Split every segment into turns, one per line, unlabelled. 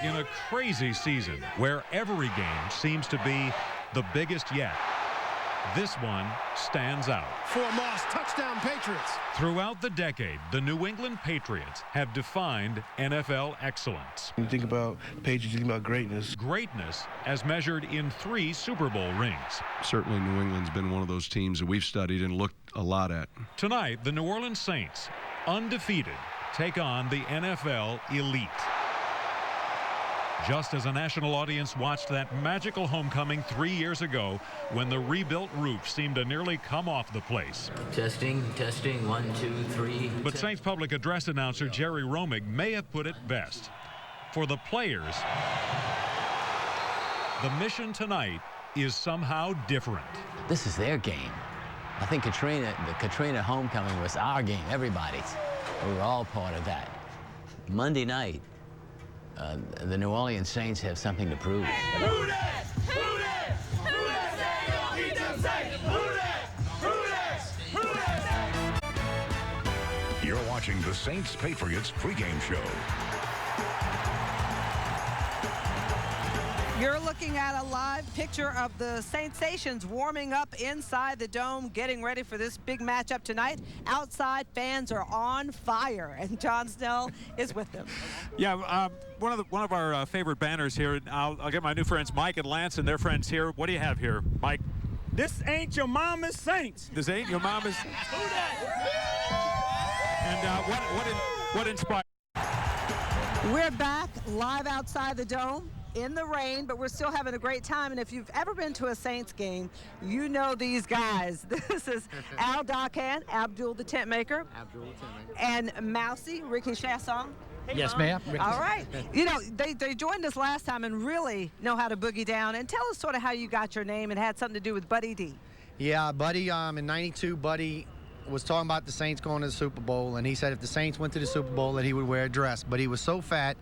in a crazy season where every game seems to be the biggest yet, this one stands out.
For Moss, touchdown Patriots.
Throughout the decade, the New England Patriots have defined NFL excellence.
When you think about Patriots, you think about greatness.
Greatness as measured in 3 Super Bowl rings.
Certainly New England's been one of those teams that we've studied and looked a lot at.
Tonight, the New Orleans Saints, undefeated, take on the NFL elite. Just as a national audience watched that magical homecoming 3 years ago when the rebuilt roof seemed to nearly come off the place.
Testing, 1, 2, 3.
But Saints public address announcer Jerry Romig may have put it best. For the players, the mission tonight is somehow different.
This is their game. I think the Katrina homecoming was our game, everybody's. We were all part of that. Monday night, the New Orleans Saints have something to prove.
Who dat? Who dat? Who dat? Say it on, beat them Saints. Who dat? Who dat? Who dat?
You're watching the Saints Patriots pregame show.
You're looking at a live picture of the Saintsations warming up inside the dome, getting ready for this big matchup tonight. Outside fans are on fire, and John Snell is with them.
Yeah, one of our favorite banners here. I'll get my new friends Mike and Lance and their friends here. What do you have here, Mike?
This ain't your mama's Saints.
This ain't your mama's. And what inspired?
We're back live outside the dome in the rain, but we're still having a great time. And if you've ever been to a Saints game, you know these guys. This is Al Dakan, Abdul the Tentmaker, and Moussie, Ricky Chasson.
Hey, yes, ma'am.
All right. You know, they joined us last time and really know how to boogie down. And tell us sort of how you got your name and had something to do with Buddy D.
Yeah, Buddy, in '92, Buddy was talking about the Saints going to the Super Bowl, and he said if the Saints went to the Super Bowl that he would wear a dress. But he was so fat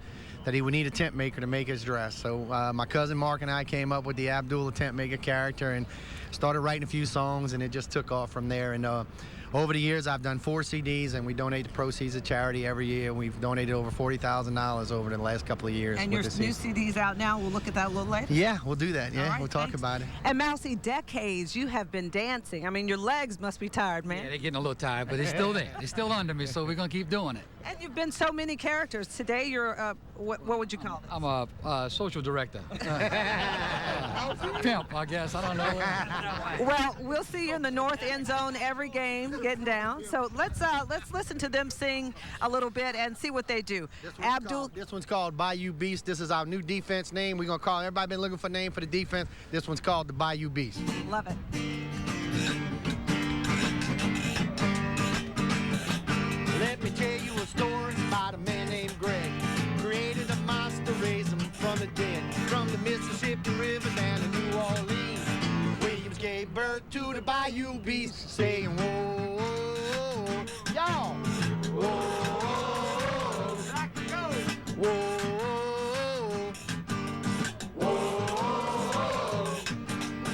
that he would need a tent maker to make his dress. So my cousin Mark and I came up with the Abdul the Tentmaker character and started writing a few songs, and it just took off from there. And over the years, I've done 4 CDs, and we donate the proceeds to charity every year. We've donated over $40,000 over the last couple of years.
And your new CD's out now. We'll look at that a little later.
Yeah, we'll do that. Yeah,
right,
we'll talk about it.
And Moussie, decades you have been dancing. I mean, your legs must be tired, man.
Yeah, they're getting a little tired, but it's still there. It's still under me, so we're going to keep doing it.
And you've been so many characters. Today, you're, what would you call it?
I'm a social director. Pimp, I guess. I don't know.
Well, we'll see you in the north end zone every game, getting down. So let's listen to them sing a little bit and see what they do.
This one's called Bayou Beast. This is our new defense name. We're going to call it. Everybody been looking for a name for the defense. This one's called the Bayou Beast.
Love it.
Let me tell you a story about a man named Greg. Created a monster, raised him from the dead. From the Mississippi River down to New Orleans, Williams gave birth to the Bayou Beast, saying, whoa, y'all, whoa, whoa, whoa.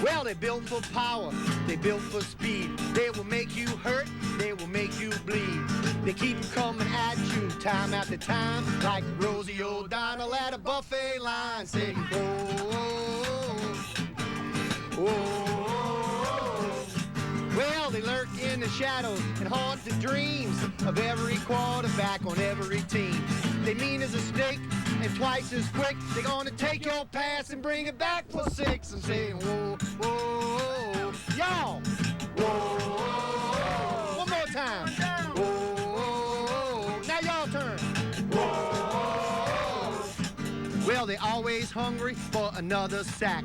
Well, they built for power, they built for speed. They will make you hurt, they will make you bleed. They keep coming at you time after time, like Rosie O'Donnell at a buffet line, saying, whoa, whoa. Well, they lurk in the shadows and haunt the dreams of every quarterback on every team. They mean as a snake and twice as quick. They're gonna take your pass and bring it back for 6 and say, whoa, whoa, y'all, whoa. One more time. Whoa. Now y'all turn. Whoa. Well, they're always hungry for another sack.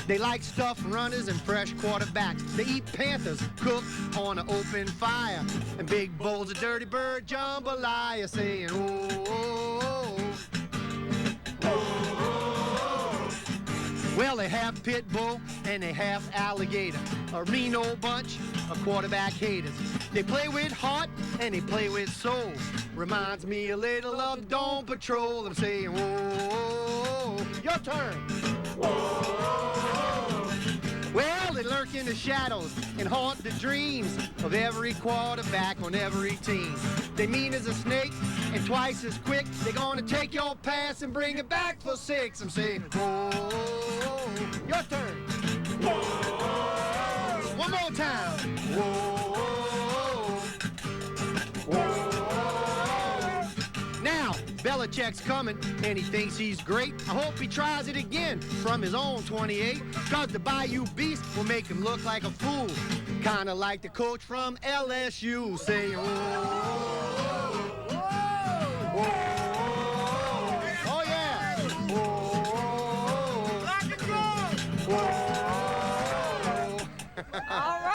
They like stuffed runners and fresh quarterbacks. They eat Panthers cooked on an open fire and big bowls of dirty bird jambalaya, saying, oh. Well, they have pit bull and they have alligator, a Reno bunch of quarterback haters. They play with heart and they play with soul. Reminds me a little of Dawn Patrol. I'm saying, whoa, your turn. Whoa. Well, they lurk lurk in the shadows and haunt the dreams of every quarterback on every team. They mean as a snake and twice as quick. They're gonna take your pass and bring it back for 6. I'm saying, whoa, your turn. Whoa, one more time. Whoa, whoa. Now, Belichick's coming, and he thinks he's great. I hope he tries it again from his own 28, cause the Bayou Beast will make him look like a fool. Kinda like the coach from LSU. Say, oh, oh, oh yeah. Oh, like a drum.
All right.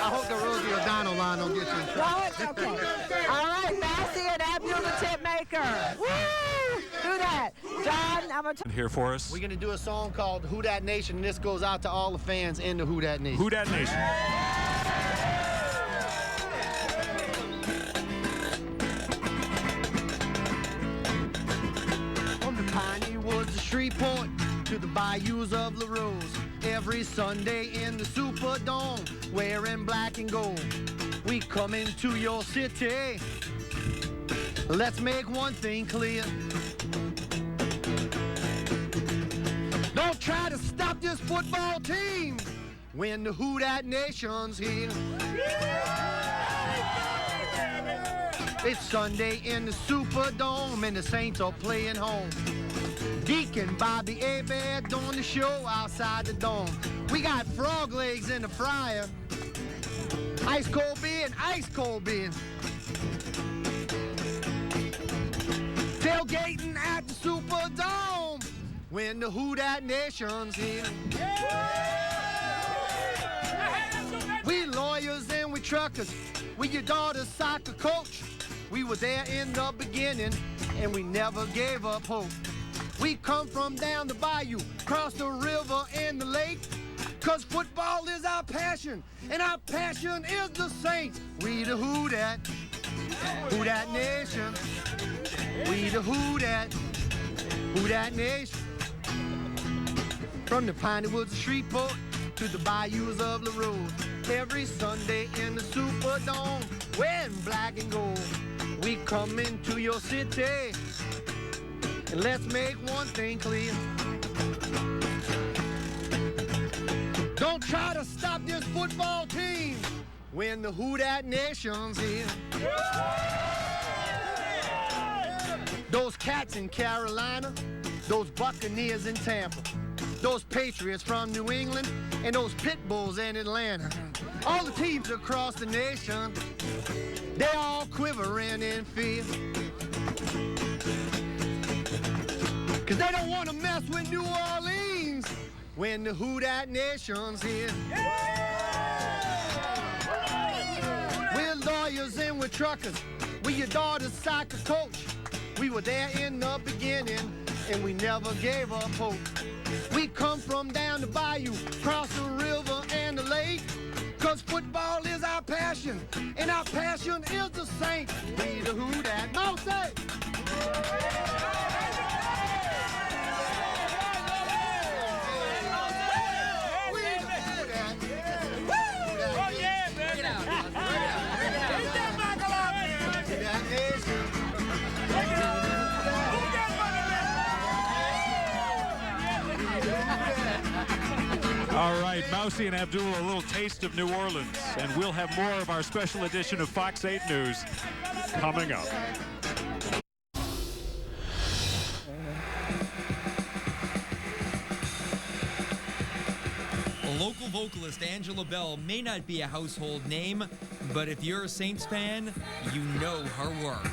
I hope the Rosie O'Donnell line don't get you in trouble.
No, it's okay. All right, Moussie and Abdul the Tentmaker. Woo! Do that. John, I'm going to...
Here for us.
We're going to do a song called Who Dat Nation, and this goes out to all the fans in the Who Dat Nation.
Who Dat Nation.
From the piney woods of Shreveport to the bayous of La Rose, every Sunday in the Superdome, wearing black and gold, we come into your city. Let's make one thing clear. Don't try to stop this football team when the Who Dat Nation's here. It's Sunday in the Superdome and the Saints are playing home. Deacon Bobby Abed doing the show outside the dome. We got frog legs in the fryer, ice cold beer and ice cold beer. Tailgating at the Superdome when the Who Dat Nation's here. We lawyers and we truckers, we your daughter's soccer coach. We were there in the beginning and we never gave up hope. We come from down the bayou, cross the river and the lake, cause football is our passion and our passion is the Saints. We the Who Dat Nation. We the Who Dat Nation. From the piney woods of Shreveport to the bayous of La Rose, every Sunday in the Superdome, wearing black and gold, we come into your city, and let's make one thing clear. Don't try to stop this football team when the Who Dat Nation's here. Those Cats in Carolina, those Buccaneers in Tampa, those Patriots from New England, and those Pit Bulls in Atlanta. All the teams across the nation, they're all quivering in fear. Cause they don't want to mess with New Orleans when the Who Dat Nation's here. We're lawyers and we're truckers, we're your daughter's soccer coach. We were there in the beginning and we never gave up hope. We come from down the bayou, cross the river and the lake, cause football is our passion and our passion is the Saints. We the Who Dat Moussie.
All right, Moussie and Abdul, a little taste of New Orleans, and we'll have more of our special edition of Fox 8 News coming up.
Local vocalist Angela Bell may not be a household name, but if you're a Saints fan, you know her work.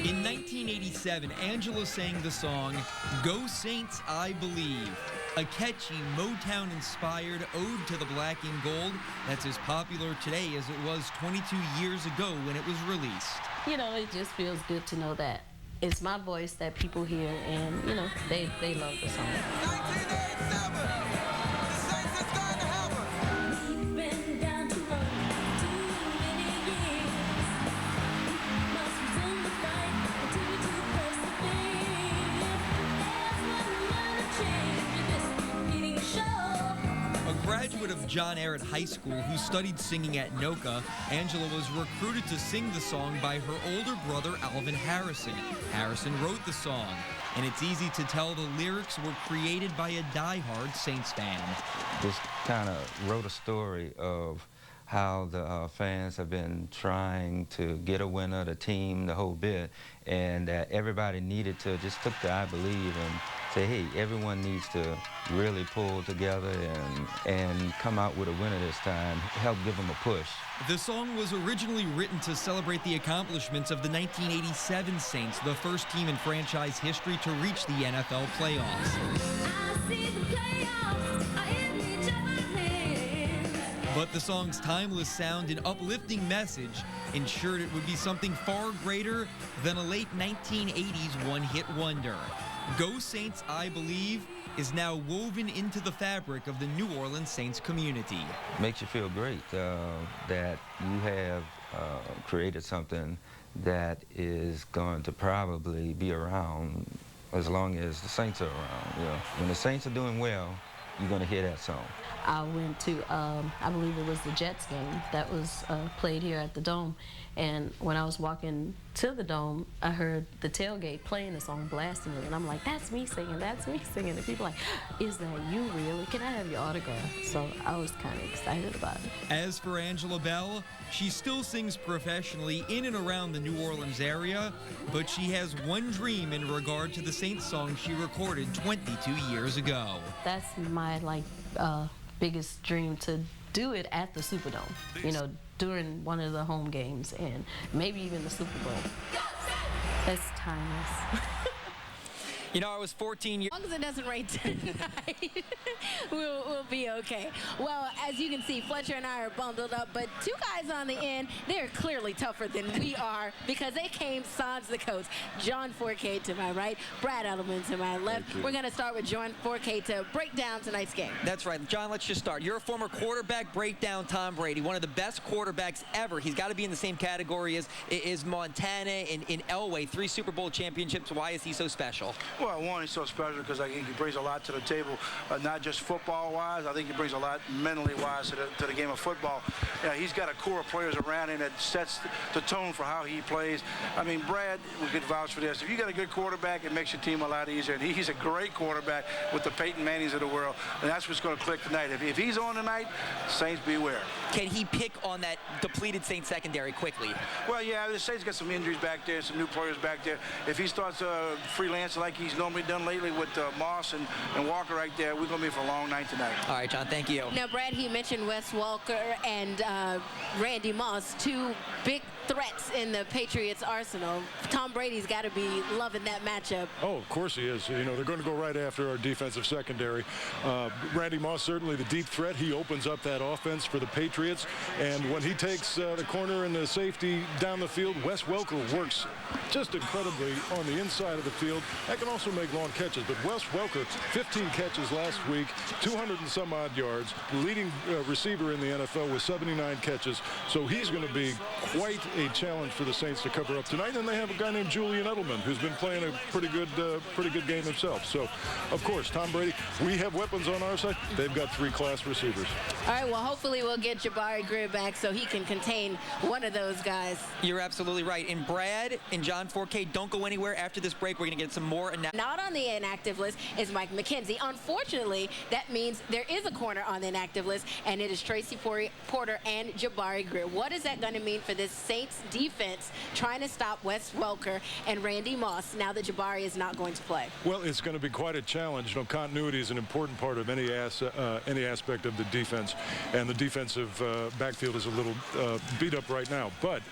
In 1987, Angela sang the song Go Saints, I Believe, a catchy Motown-inspired ode to the black and gold that's as popular today as it was 22 years ago when it was released.
You know, it just feels good to know that it's my voice that people hear, and, you know, they love the song.
1987.
John Ehret High School, who studied singing at NOCA. Angela was recruited to sing the song by her older brother, Alvin Harrison. Harrison wrote the song, and it's easy to tell the lyrics were created by a diehard Saints fan.
Just kind of wrote a story of how the fans have been trying to get a winner, the team, the whole bit, and that everybody needed to just took the I Believe and say, hey, everyone needs to really pull together and come out with a winner this time, help give them a push.
The song was originally written to celebrate the accomplishments of the 1987 Saints, the first team in franchise history to reach the NFL playoffs.
I see the playoffs, I reach out my hands.
But the song's timeless sound and uplifting message ensured it would be something far greater than a late 1980s one-hit wonder. Go Saints, I Believe is now woven into the fabric of the New Orleans Saints community.
Makes you feel great that you have created something that is going to probably be around as long as the Saints are around. You know, when the Saints are doing well, you're going to hear that song.
I went to, I believe it was the Jets game that was played here at the Dome. And when I was walking to the Dome, I heard the tailgate playing the song, blasting it. And I'm like, that's me singing, that's me singing. And people are like, is that you really? Can I have your autograph? So I was kind of excited about it.
As for Angela Bell, she still sings professionally in and around the New Orleans area, but she has one dream in regard to the Saints song she recorded 22 years ago.
That's my, biggest dream, to do it at the Superdome, you know, during one of the home games and maybe even the Super Bowl. That's timeless.
You know, I was 14 years.
As long as it doesn't rain tonight, we'll be okay. Well, as you can see, Fletcher and I are bundled up, but two guys on the end, they're clearly tougher than we are because they came sans the coats. John Fourcade to my right, Brad Edelman to my left. We're going to start with John Fourcade to break down tonight's game.
That's right. John, let's just start. You're a former quarterback, breakdown Tom Brady, one of the best quarterbacks ever. He's got to be in the same category as Montana and Elway, 3 Super Bowl championships. Why is he so special?
Well, one, he's so special because I think he brings a lot to the table, not just football-wise. I think he brings a lot mentally-wise to the game of football. Yeah, he's got a core of players around him that sets the tone for how he plays. I mean, Brad, we could vouch for this. If you got a good quarterback, it makes your team a lot easier. And he's a great quarterback with the Peyton Mannings of the world, and that's what's going to click tonight. If he's on tonight, Saints beware.
Can he pick on that depleted Saints secondary quickly?
Well, yeah, the Saints got some injuries back there, some new players back there. If he starts freelancing like he's normally done lately with Moss and Walker right there, we're going to be for a long night tonight.
All right, John, thank you.
Now, Brad, he mentioned Wes Walker and Randy Moss, 2 big threats in the Patriots' arsenal. Tom Brady's got to be loving that matchup.
Oh, of course he is. You know, they're going to go right after our defensive secondary. Randy Moss, certainly the deep threat. He opens up that offense for the Patriots. And when he takes the corner and the safety down the field, Wes Welker works just incredibly on the inside of the field. That can also make long catches. But Wes Welker, 15 catches last week, 200 and some odd yards, leading receiver in the NFL with 79 catches. So he's going to be quite a challenge for the Saints to cover up tonight. And they have a guy named Julian Edelman who's been playing a pretty good game himself. So, of course, Tom Brady, we have weapons on our side. They've got 3 class receivers.
All right, well, hopefully we'll get Jabari Greer back so he can contain one of those guys.
You're absolutely right. And Brad and John Fourcade, don't go anywhere. After this break, we're going to get some more.
Not on the inactive list is Mike McKenzie. Unfortunately, that means there is a corner on the inactive list, and it is Tracy Porter and Jabari Greer. What is that going to mean for this Saints defense trying to stop Wes Welker and Randy Moss now that Jabari is not going to play?
Well, it's going to be quite a challenge. You know, continuity is an important part of any aspect of the defense, and the defensive backfield is a little beat up right now. But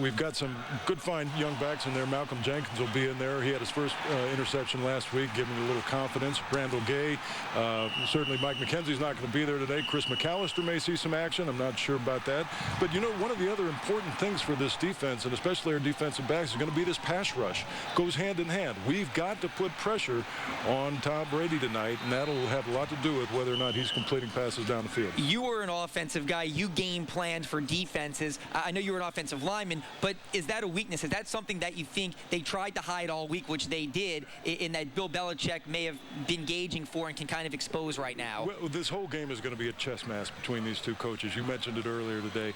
we've got some good fine young backs in there. Malcolm Jenkins will be in there. He had his first interception last week, giving him a little confidence. Randall Gay, certainly Mike McKenzie's not going to be there today. Chris McAllister may see some action. I'm not sure about that. But, you know, one of the other important things for this defense, and especially our defensive backs, is going to be this pass rush. Goes hand in hand. We've got to put pressure on Tom Brady tonight, and that'll have a lot to do with whether or not he's completing passes down the field.
You were an offensive offensive guy. You game planned for defenses. I know you were an offensive lineman, but is that a weakness? Is that something that you think they tried to hide all week, which they did, in that Bill Belichick may have been gauging for and can kind of expose right now?
Well, this whole game is going to be a chess match between these two coaches. You mentioned it earlier today.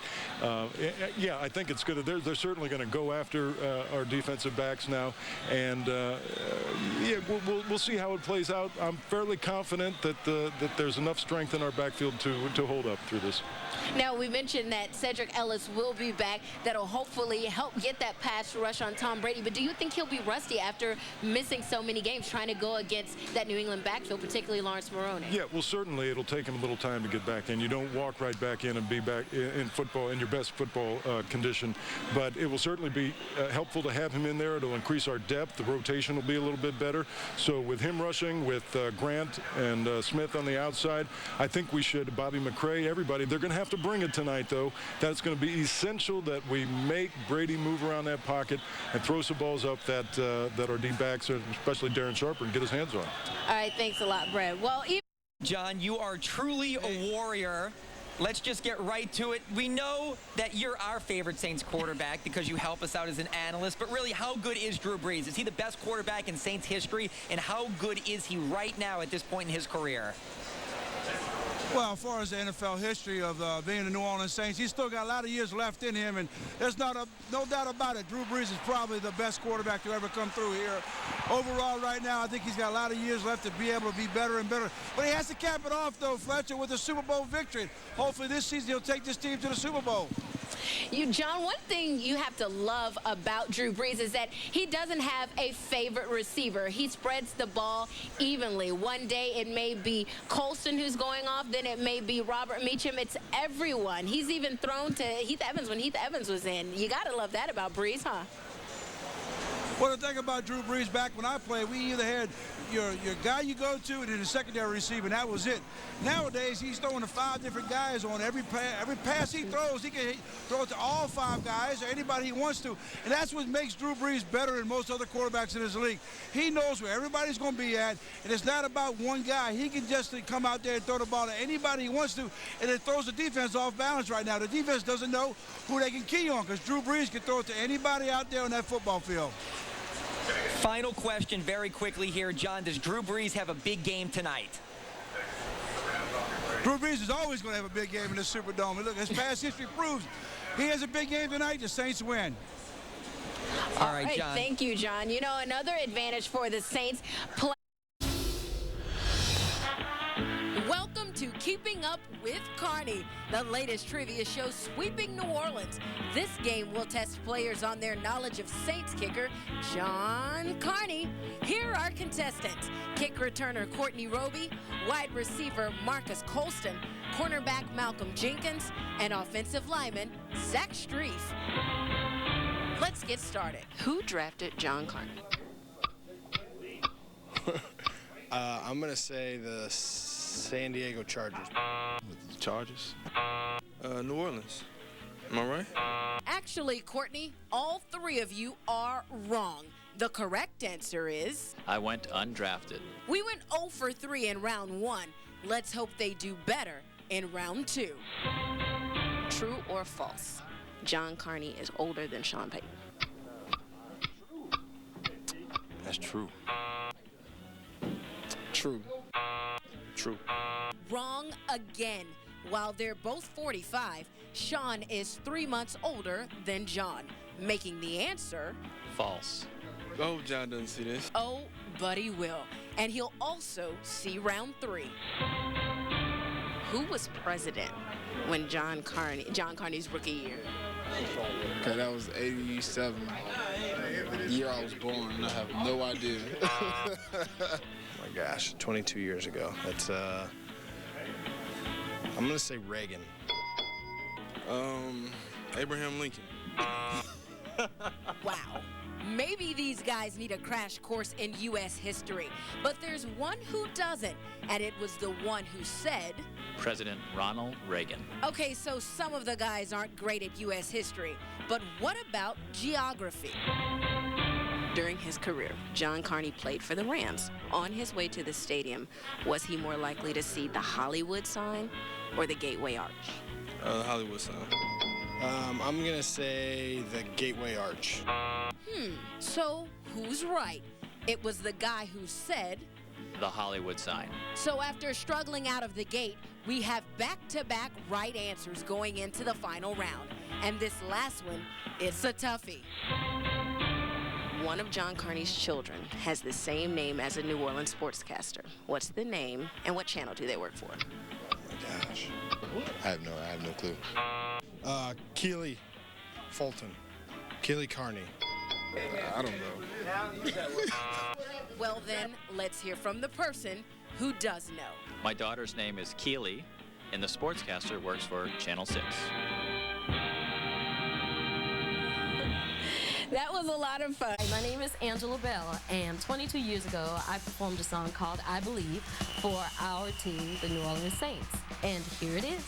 Yeah, I think it's good. They're certainly going to go after our defensive backs now, and yeah, we'll see how it plays out. I'm fairly confident that there's enough strength in our backfield to hold up through this.
Now, we mentioned that Cedric Ellis will be back. That'll hopefully help get that pass rush on Tom Brady. But do you think he'll be rusty after missing so many games trying to go against that New England backfield, particularly Lawrence Maroney?
Yeah, well, certainly it'll take him a little time to get back in. You don't walk right back in and be back in football, in your best football condition. But it will certainly be helpful to have him in there. It'll increase our depth. The rotation will be a little bit better. So with him rushing, with Grant and Smith on the outside, I think we should, Bobby McCray, everybody, they're going to have to bring it tonight, though. That's going to be essential that we make Brady move around that pocket and throw some balls up that our deep backs, especially Darren Sharper, and get his hands on.
All right, thanks a lot, Brad. Well,
John, you are truly a warrior. Let's just get right to it. We know that you're our favorite Saints quarterback because you help us out as an analyst, but really, how good is Drew Brees? Is he the best quarterback in Saints history, and how good is he right now at this point in his career?
Well, as far as the NFL history of being the New Orleans Saints, he's still got a lot of years left in him, and there's no doubt about it. Drew Brees is probably the best quarterback to ever come through here. Overall, right now, I think he's got a lot of years left to be able to be better and better. But he has to cap it off, though, Fletcher, with a Super Bowl victory. Hopefully this season he'll take this team to the Super Bowl.
John, one thing you have to love about Drew Brees is that he doesn't have a favorite receiver. He spreads the ball evenly. One day it may be Colston who's going off, then it may be Robert Meacham. It's everyone. He's even thrown to Heath Evans when Heath Evans was in. You got to love that about Brees, huh?
Well, the thing about Drew Brees, back when I played, we either had your guy you go to and then the secondary receiver, and that was it. Nowadays, he's throwing to 5 different guys on every pass he throws. He can throw it to all 5 guys or anybody he wants to, and that's what makes Drew Brees better than most other quarterbacks in his league. He knows where everybody's going to be at, and it's not about one guy. He can just come out there and throw the ball to anybody he wants to, and it throws the defense off balance right now. The defense doesn't know who they can key on because Drew Brees can throw it to anybody out there on that football field.
Final question very quickly here, John. Does Drew Brees have a big game tonight?
Drew Brees is always going to have a big game in the Superdome. And look, his past history proves he has a big game tonight, the Saints win.
All right, John.
Thank you, John. You know, another advantage for the Saints. Welcome to Keeping Up with Carney, the latest trivia show sweeping New Orleans. This game will test players on their knowledge of Saints kicker John Carney. Here are contestants: kick returner Courtney Roby, wide receiver Marcus Colston, cornerback Malcolm Jenkins, and offensive lineman Zach Strief. Let's get started. Who drafted John Carney?
I'm going to say the San Diego Chargers.
The Chargers? New Orleans. Am I right?
Actually, Courtney, all 3 of you are wrong. The correct answer is...
I went undrafted.
We went 0 for 3 in round 1. Let's hope they do better in round 2. True or false? John Carney is older than Sean Payton.
That's true.
True. True.
Wrong again. While they're both 45, Sean is 3 months older than John, making the answer...
False.
I hope John doesn't see this.
Oh, but he will. And he'll also see round 3. Who was president when John Carney's rookie year?
Okay, that was 87. The year I was born, I have no idea. Oh my gosh, 22 years ago. That's, I'm gonna say Reagan.
Abraham Lincoln.
Wow. Maybe these guys need a crash course in U.S. history, but there's one who doesn't, and it was the one who said...
President Ronald Reagan.
Okay, so some of the guys aren't great at U.S. history, but what about geography? During his career, John Carney played for the Rams. On his way to the stadium, was he more likely to see the Hollywood sign or the Gateway Arch?
The Hollywood sign.
I'm going to say the Gateway Arch.
So who's right? It was the guy who said
The Hollywood sign.
So after struggling out of the gate, we have back-to-back right answers going into the final round. And this last one, it's a toughie. One of John Carney's children has the same name as a New Orleans sportscaster. What's the name and what channel do they work for?
Oh my gosh. I have no clue. Keely Fulton. Keely Carney. I don't know.
Well then, let's hear from the person who does know.
My daughter's name is Keely, and the sportscaster works for Channel 6.
That was a lot of fun.
My name is Angela Bell, and 22 years ago, I performed a song called I Believe for our team, the New Orleans Saints. And here it is.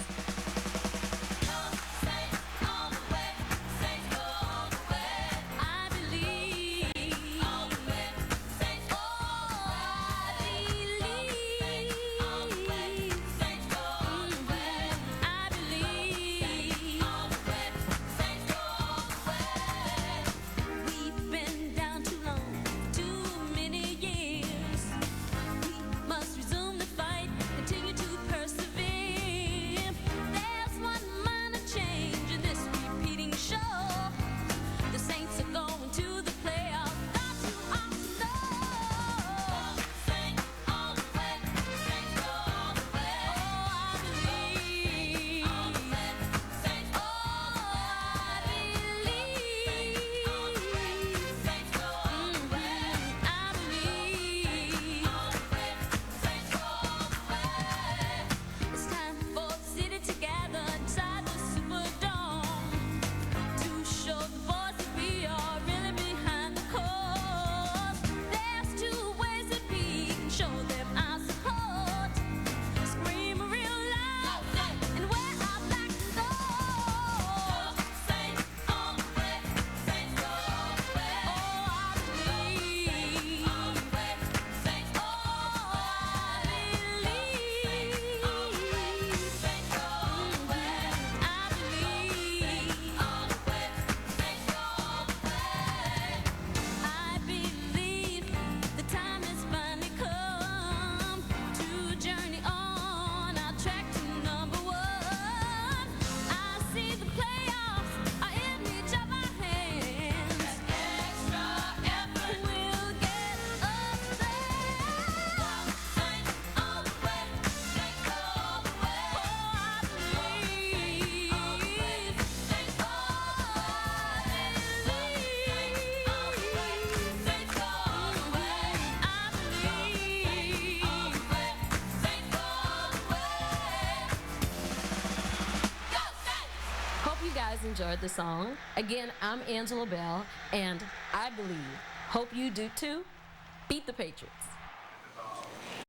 Enjoyed the song. Again, I'm Angela Bell, and I believe, hope you do too, beat the Patriots.